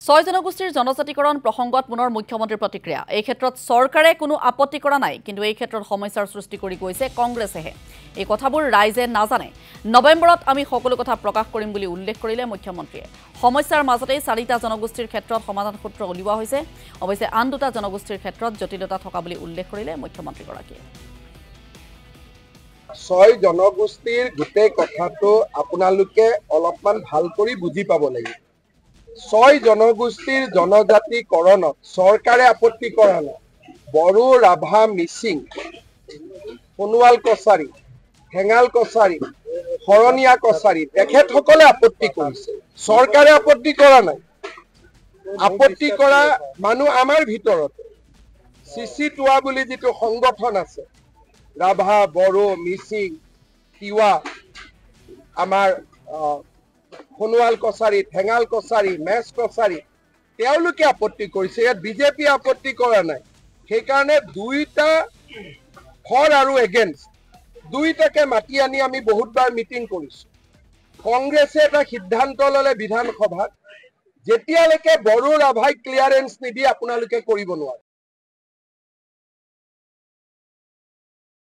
ছয় জনগোষ্ঠীৰ জনজাতিকৰণ প্ৰসংগত পুনৰ মুখ্যমন্ত্ৰীৰ প্ৰতিক্ৰিয়া। এই ক্ষেত্ৰত চৰকাৰে কোনো আপত্তি কৰা নাই, কিন্তু এই ক্ষেত্ৰত সমস্যাৰ সৃষ্টি কৰি গৈছে কংগ্ৰেছেহে। এই কথাবোৰ ৰাইজে নাজানে। নৱেম্বৰত আমি সকলো কথা প্ৰকাশ কৰিম বুলি উল্লেখ কৰিলে মুখ্যমন্ত্ৰীয়ে। সমস্যাৰ মাজতেই 4টা জনগোষ্ঠীৰ ক্ষেত্ৰত সমাধান সূত্ৰ উলিওৱা হৈছে। অৱশ্যে আন 2টা জনগোষ্ঠীৰ ক্ষেত্ৰত জটিলতা থকা বুলি উল্লেখ কৰিলে মুখ্যমন্ত্ৰীগৰাকীয়ে। 6 জনগোষ্ঠীৰ গোটেই কথাটো আপোনালোকে অলপমান ভাল কৰি বুজি পাব লাগিব। 6 জনগোষ্ঠীৰ জনজাতিকৰণত চৰকাৰে আপত্তি কৰা নাই। বড়ো, ৰাভা, মিচিং, সোণোৱাল কছাৰী, হেঙাল কছাৰী, শৰণীয়া কছাৰী তেখেতসকলে আপত্তি কৰিছে। চৰকাৰে আপত্তি কৰা নাই। আপত্তি কৰা মানুহ আমাৰ ভিতৰতে চিচিটোৱা বুলি যিটো সংগঠন আছে, ৰাভা, বড়ো, মিচিং, তিৱা, আমাৰ সোণোৱাল কছাৰী, ঠেঙাল কছাৰী, মেচ কছাৰী, তেওঁলোকে আপত্তি কৰিছে। ইয়াত বিজেপি আপত্তি কৰা নাই। সেইকাৰণে 2টা ফৰ আৰু এগেইনষ্ট, 2টাকে মাতি আনি আমি বহুতবাৰ মিটিং কৰিছোঁ। কংগ্ৰেছে এটা সিদ্ধান্ত ল'লে বিধানসভাত, যেতিয়ালৈকে বড়ো ৰাভাই ক্লিয়াৰেন্স নিদিয়ে আপোনালোকে কৰিব নোৱাৰে।